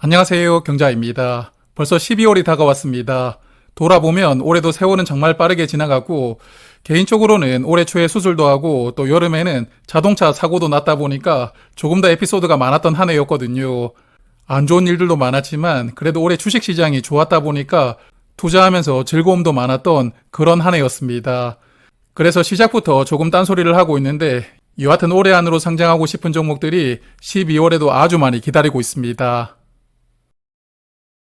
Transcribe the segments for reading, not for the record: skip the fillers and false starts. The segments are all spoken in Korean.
안녕하세요, 경자입니다. 벌써 12월이 다가왔습니다. 돌아보면 올해도 세월은 정말 빠르게 지나가고 개인적으로는 올해 초에 수술도 하고 또 여름에는 자동차 사고도 났다 보니까 조금 더 에피소드가 많았던 한 해였거든요. 안 좋은 일들도 많았지만 그래도 올해 주식시장이 좋았다 보니까 투자하면서 즐거움도 많았던 그런 한 해였습니다. 그래서 시작부터 조금 딴소리를 하고 있는데 여하튼 올해 안으로 상장하고 싶은 종목들이 12월에도 아주 많이 기다리고 있습니다.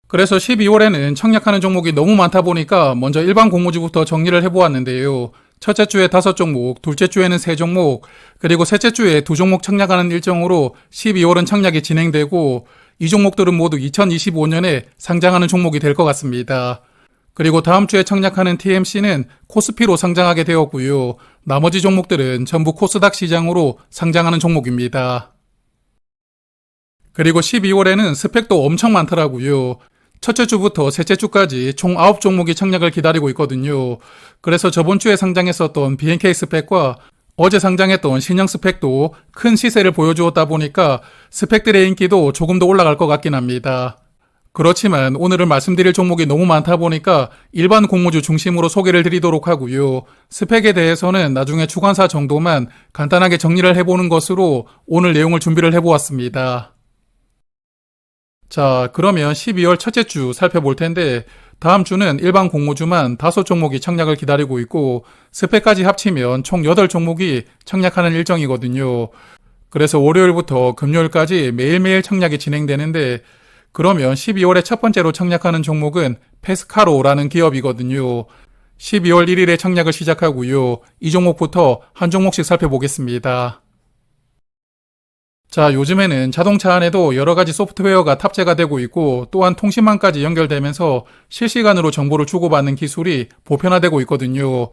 그래서 12월에는 청약하는 종목이 너무 많다 보니까 먼저 일반 공모주부터 정리를 해보았는데요. 첫째 주에 5종목, 둘째 주에는 3종목, 그리고 셋째 주에 2종목 청약하는 일정으로 12월은 청약이 진행되고 이 종목들은 모두 2025년에 상장하는 종목이 될 것 같습니다. 그리고 다음 주에 청약하는 TMC는 코스피로 상장하게 되었고요. 나머지 종목들은 전부 코스닥 시장으로 상장하는 종목입니다. 그리고 12월에는 스펙도 엄청 많더라고요. 첫째 주부터 셋째 주까지 총 9종목이 청약을 기다리고 있거든요. 그래서 저번 주에 상장했었던 BNK 스펙과 어제 상장했던 신형 스펙도 큰 시세를 보여주었다 보니까 스펙들의 인기도 조금 더 올라갈 것 같긴 합니다. 그렇지만 오늘은 말씀드릴 종목이 너무 많다 보니까 일반 공모주 중심으로 소개를 드리도록 하고요. 스펙에 대해서는 나중에 주관사 정도만 간단하게 정리를 해보는 것으로 오늘 내용을 준비를 해보았습니다. 자, 그러면 12월 첫째 주 살펴볼 텐데 다음 주는 일반 공모주만 5종목이 청약을 기다리고 있고 스펙까지 합치면 총 8종목이 청약하는 일정이거든요. 그래서 월요일부터 금요일까지 매일매일 청약이 진행되는데 그러면 12월에 첫 번째로 청약하는 종목은 페스카로라는 기업이거든요. 12월 1일에 청약을 시작하고요. 이 종목부터 한 종목씩 살펴보겠습니다. 자, 요즘에는 자동차 안에도 여러 가지 소프트웨어가 탑재가 되고 있고 또한 통신망까지 연결되면서 실시간으로 정보를 주고받는 기술이 보편화되고 있거든요.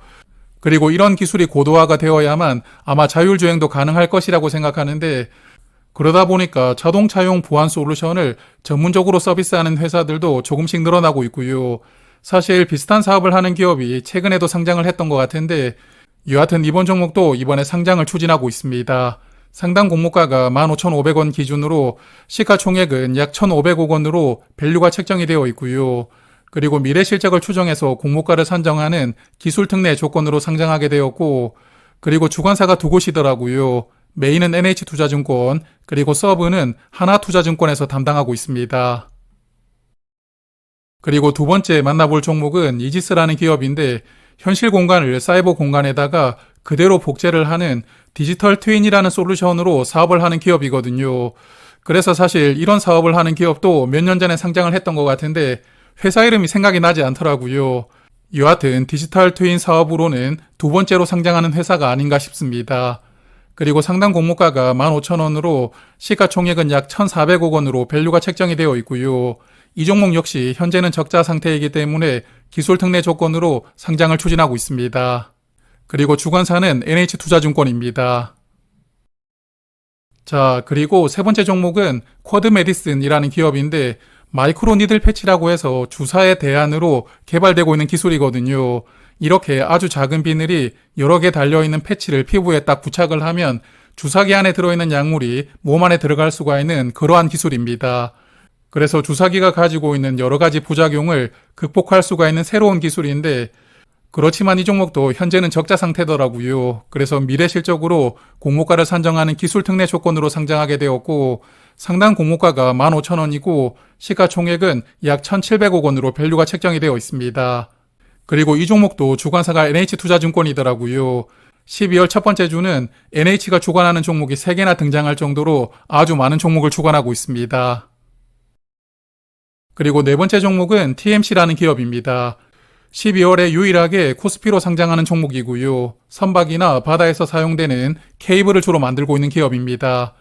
그리고 이런 기술이 고도화가 되어야만 아마 자율주행도 가능할 것이라고 생각하는데 그러다 보니까 자동차용 보안 솔루션을 전문적으로 서비스하는 회사들도 조금씩 늘어나고 있고요. 사실 비슷한 사업을 하는 기업이 최근에도 상장을 했던 것 같은데 여하튼 이번 종목도 이번에 상장을 추진하고 있습니다. 상당 공모가가 15,500원 기준으로 시가총액은 약 1,500억 원으로 밸류가 책정이 되어 있고요. 그리고 미래 실적을 추정해서 공모가를 산정하는 기술 특례 조건으로 상장하게 되었고 그리고 주관사가 두 곳이더라고요. 메인은 NH투자증권 그리고 서브는 하나투자증권에서 담당하고 있습니다. 그리고 두 번째 만나볼 종목은 이지스라는 기업인데 현실 공간을 사이버 공간에다가 그대로 복제를 하는 디지털 트윈이라는 솔루션으로 사업을 하는 기업이거든요. 그래서 사실 이런 사업을 하는 기업도 몇 년 전에 상장을 했던 것 같은데 회사 이름이 생각이 나지 않더라고요. 여하튼 디지털 트윈 사업으로는 두 번째로 상장하는 회사가 아닌가 싶습니다. 그리고 상당 공모가가 15,000원으로 시가총액은 약 1,400억 원으로 밸류가 책정이 되어 있고요. 이 종목 역시 현재는 적자 상태이기 때문에 기술 특례 조건으로 상장을 추진하고 있습니다. 그리고 주관사는 NH투자증권입니다. 자, 그리고 세 번째 종목은 쿼드메디슨이라는 기업인데 마이크로 니들 패치라고 해서 주사의 대안으로 개발되고 있는 기술이거든요. 이렇게 아주 작은 비늘이 여러 개 달려있는 패치를 피부에 딱 부착을 하면 주사기 안에 들어있는 약물이 몸 안에 들어갈 수가 있는 그러한 기술입니다. 그래서 주사기가 가지고 있는 여러 가지 부작용을 극복할 수가 있는 새로운 기술인데 그렇지만 이 종목도 현재는 적자 상태더라고요. 그래서 미래 실적으로 공모가를 산정하는 기술 특례 조건으로 상장하게 되었고 상당 공모가가 15,000원이고 시가총액은 약 1,700억 원으로 밸류가 책정이 되어 있습니다. 그리고 이 종목도 주관사가 NH투자증권이더라고요. 12월 첫 번째 주는 NH가 주관하는 종목이 3개나 등장할 정도로 아주 많은 종목을 주관하고 있습니다. 그리고 네 번째 종목은 TMC라는 기업입니다. 12월에 유일하게 코스피로 상장하는 종목이고요. 선박이나 바다에서 사용되는 케이블을 주로 만들고 있는 기업입니다.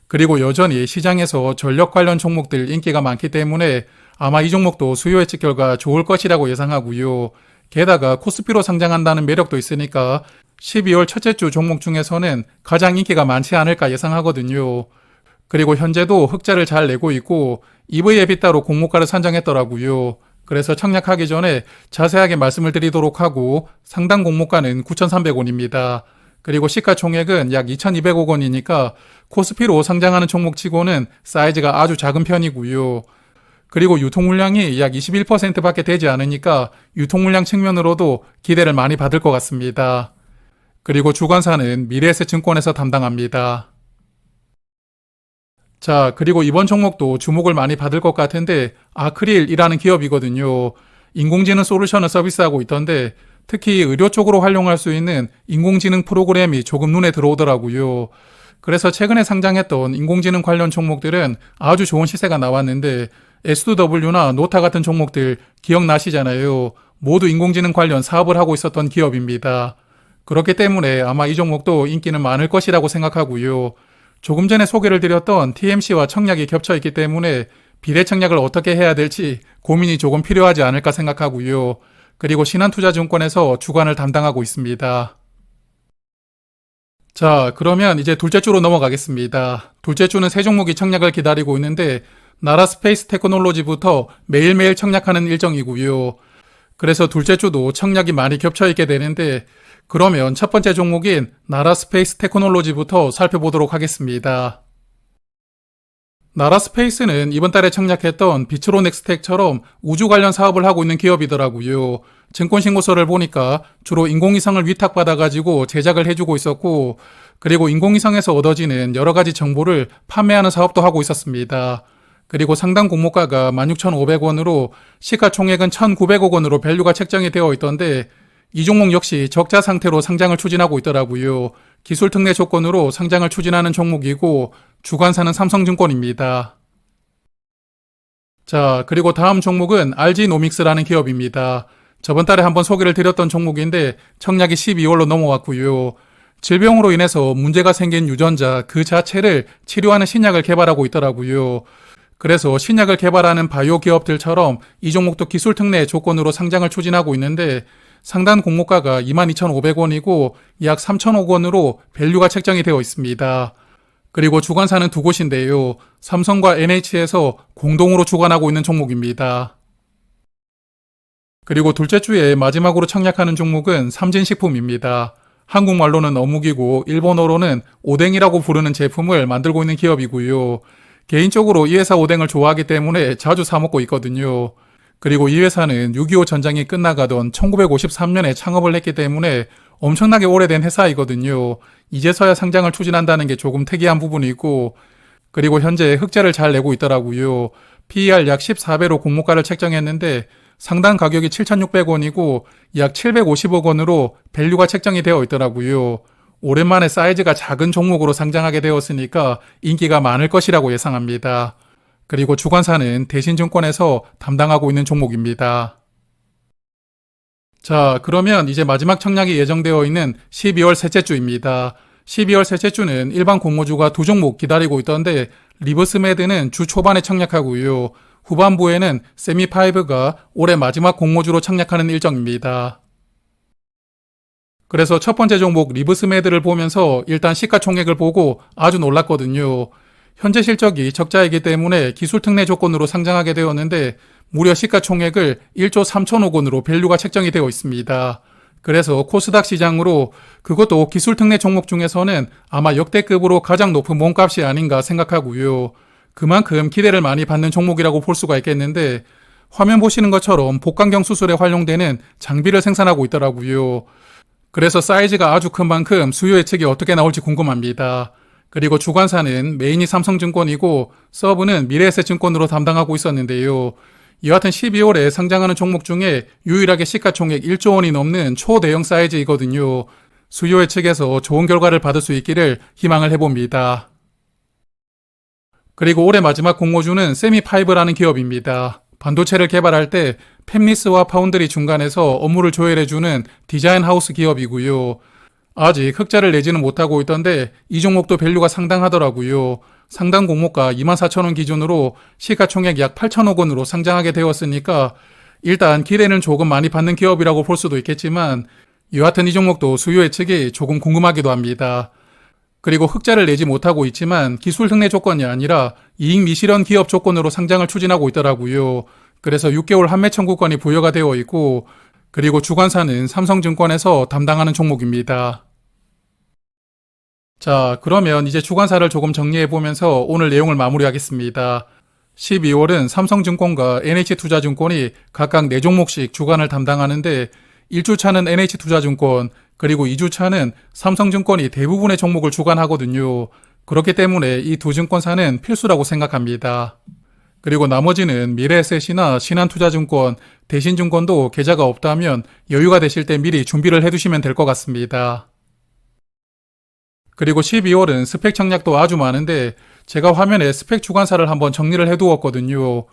그리고 여전히 시장에서 전력 관련 종목들 인기가 많기 때문에 아마 이 종목도 수요 예측 결과 좋을 것이라고 예상하고요. 게다가 코스피로 상장한다는 매력도 있으니까 12월 첫째 주 종목 중에서는 가장 인기가 많지 않을까 예상하거든요. 그리고 현재도 흑자를 잘 내고 있고 EV/EBITDA로 공모가를 산정했더라고요. 그래서 청약하기 전에 자세하게 말씀을 드리도록 하고 상당 공모가는 9,300원입니다. 그리고 시가총액은 약 2,200억 원이니까 코스피로 상장하는 종목치고는 사이즈가 아주 작은 편이고요. 그리고 유통물량이 약 21%밖에 되지 않으니까 유통물량 측면으로도 기대를 많이 받을 것 같습니다. 그리고 주관사는 미래에셋증권에서 담당합니다. 자, 그리고 이번 종목도 주목을 많이 받을 것 같은데 아크릴이라는 기업이거든요. 인공지능 솔루션을 서비스하고 있던데 특히 의료 쪽으로 활용할 수 있는 인공지능 프로그램이 조금 눈에 들어오더라고요. 그래서 최근에 상장했던 인공지능 관련 종목들은 아주 좋은 시세가 나왔는데 S2W나 노타 같은 종목들 기억나시잖아요. 모두 인공지능 관련 사업을 하고 있었던 기업입니다. 그렇기 때문에 아마 이 종목도 인기는 많을 것이라고 생각하고요. 조금 전에 소개를 드렸던 TMC와 청약이 겹쳐 있기 때문에 비례 청약을 어떻게 해야 될지 고민이 조금 필요하지 않을까 생각하고요. 그리고 신한투자증권에서 주관을 담당하고 있습니다. 자, 그러면 이제 둘째 주로 넘어가겠습니다. 둘째 주는 세 종목이 청약을 기다리고 있는데 나라 스페이스 테크놀로지부터 매일매일 청약하는 일정이고요. 그래서 둘째 주도 청약이 많이 겹쳐 있게 되는데 그러면 첫 번째 종목인 나라 스페이스 테크놀로지부터 살펴보도록 하겠습니다. 나라 스페이스는 이번 달에 청약했던 비트로넥스텍처럼 우주 관련 사업을 하고 있는 기업이더라고요. 증권신고서를 보니까 주로 인공위성을 위탁받아가지고 제작을 해주고 있었고, 그리고 인공위성에서 얻어지는 여러 가지 정보를 판매하는 사업도 하고 있었습니다. 그리고 상당 공모가가 16,500원으로 시가총액은 1,900억 원으로 밸류가 책정이 되어 있던데 이 종목 역시 적자 상태로 상장을 추진하고 있더라고요. 기술 특례 조건으로 상장을 추진하는 종목이고 주관사는 삼성증권입니다. 자, 그리고 다음 종목은 RG노믹스라는 기업입니다. 저번 달에 한번 소개를 드렸던 종목인데 청약이 12월로 넘어왔고요. 질병으로 인해서 문제가 생긴 유전자 그 자체를 치료하는 신약을 개발하고 있더라고요. 그래서 신약을 개발하는 바이오 기업들처럼 이 종목도 기술 특례 조건으로 상장을 추진하고 있는데 상단 공모가가 22,500원이고 약 3,000억 원으로 밸류가 책정이 되어 있습니다. 그리고 주관사는 두 곳인데요. 삼성과 NH에서 공동으로 주관하고 있는 종목입니다. 그리고 둘째 주에 마지막으로 청약하는 종목은 삼진식품입니다. 한국말로는 어묵이고 일본어로는 오뎅이라고 부르는 제품을 만들고 있는 기업이고요. 개인적으로 이 회사 오뎅을 좋아하기 때문에 자주 사 먹고 있거든요. 그리고 이 회사는 6.25 전쟁이 끝나가던 1953년에 창업을 했기 때문에 엄청나게 오래된 회사이거든요. 이제서야 상장을 추진한다는 게 조금 특이한 부분이고, 그리고 현재 흑자를 잘 내고 있더라고요. PER 약 14배로 공모가를 책정했는데 상단 가격이 7,600원이고 약 750억 원으로 밸류가 책정이 되어 있더라고요. 오랜만에 사이즈가 작은 종목으로 상장하게 되었으니까 인기가 많을 것이라고 예상합니다. 그리고 주관사는 대신증권에서 담당하고 있는 종목입니다. 자, 그러면 이제 마지막 청약이 예정되어 있는 12월 셋째 주입니다. 12월 셋째 주는 일반 공모주가 두 종목 기다리고 있던데 리버스메드는 주 초반에 청약하고요. 후반부에는 세미파이브가 올해 마지막 공모주로 청약하는 일정입니다. 그래서 첫 번째 종목 리버스메드를 보면서 일단 시가총액을 보고 아주 놀랐거든요. 현재 실적이 적자이기 때문에 기술 특례 조건으로 상장하게 되었는데 무려 시가총액을 1조 3천억 원으로 밸류가 책정이 되어 있습니다. 그래서 코스닥 시장으로 그것도 기술 특례 종목 중에서는 아마 역대급으로 가장 높은 몸값이 아닌가 생각하고요. 그만큼 기대를 많이 받는 종목이라고 볼 수가 있겠는데 화면 보시는 것처럼 복강경 수술에 활용되는 장비를 생산하고 있더라고요. 그래서 사이즈가 아주 큰 만큼 수요 예측이 어떻게 나올지 궁금합니다. 그리고 주관사는 메인이 삼성증권이고 서브는 미래에셋증권으로 담당하고 있었는데요. 여하튼 12월에 상장하는 종목 중에 유일하게 시가총액 1조 원이 넘는 초대형 사이즈이거든요. 수요 예측에서 좋은 결과를 받을 수 있기를 희망을 해봅니다. 그리고 올해 마지막 공모주는 세미파이브라는 기업입니다. 반도체를 개발할 때 팹리스와 파운드리 중간에서 업무를 조율해주는 디자인 하우스 기업이고요. 아직 흑자를 내지는 못하고 있던데 이 종목도 밸류가 상당하더라고요. 상당 공모가 24,000원 기준으로 시가총액 약 8천억 원으로 상장하게 되었으니까 일단 기대는 조금 많이 받는 기업이라고 볼 수도 있겠지만 여하튼 이 종목도 수요 예측이 조금 궁금하기도 합니다. 그리고 흑자를 내지 못하고 있지만 기술 특례 조건이 아니라 이익 미실현 기업 조건으로 상장을 추진하고 있더라고요. 그래서 6개월 한매 청구권이 부여가 되어 있고 그리고 주관사는 삼성증권에서 담당하는 종목입니다. 자, 그러면 이제 주간사를 조금 정리해보면서 오늘 내용을 마무리하겠습니다. 12월은 삼성증권과 NH투자증권이 각각 4종목씩 주간을 담당하는데 1주차는 NH투자증권, 그리고 2주차는 삼성증권이 대부분의 종목을 주관하거든요. 그렇기 때문에 이 두 증권사는 필수라고 생각합니다. 그리고 나머지는 미래에셋이나 신한투자증권, 대신증권도 계좌가 없다면 여유가 되실 때 미리 준비를 해두시면 될 것 같습니다. 그리고 12월은 스펙 청약도 아주 많은데 제가 화면에 스펙 주관사를 한번 정리를 해두었거든요.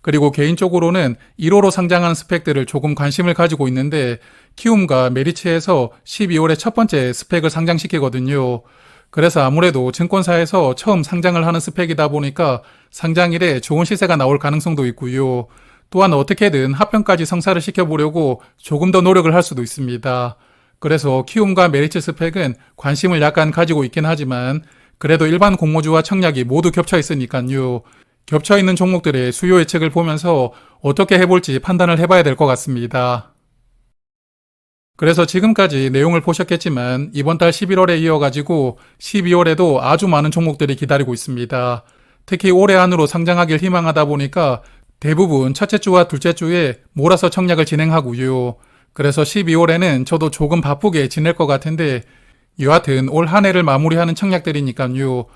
그리고 개인적으로는 1호로 상장하는 스펙들을 조금 관심을 가지고 있는데 키움과 메리츠에서 12월에 첫 번째 스펙을 상장시키거든요. 그래서 아무래도 증권사에서 처음 상장을 하는 스펙이다 보니까 상장일에 좋은 시세가 나올 가능성도 있고요. 또한 어떻게든 합병까지 성사를 시켜보려고 조금 더 노력을 할 수도 있습니다. 그래서 키움과 메리츠 스펙은 관심을 약간 가지고 있긴 하지만 그래도 일반 공모주와 청약이 모두 겹쳐 있으니까요. 겹쳐 있는 종목들의 수요 예측을 보면서 어떻게 해볼지 판단을 해봐야 될 것 같습니다. 그래서 지금까지 내용을 보셨겠지만 이번 달 11월에 이어가지고 12월에도 아주 많은 종목들이 기다리고 있습니다. 특히 올해 안으로 상장하길 희망하다 보니까 대부분 첫째 주와 둘째 주에 몰아서 청약을 진행하고요. 그래서 12월에는 저도 조금 바쁘게 지낼 것 같은데 여하튼 올 한 해를 마무리하는 청약들이니까요.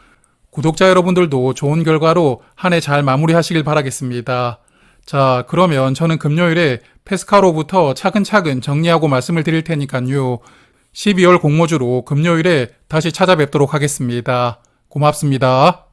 구독자 여러분들도 좋은 결과로 한 해 잘 마무리하시길 바라겠습니다. 자, 그러면 저는 금요일에 페스카로부터 차근차근 정리하고 말씀을 드릴 테니까요. 12월 공모주로 금요일에 다시 찾아뵙도록 하겠습니다. 고맙습니다.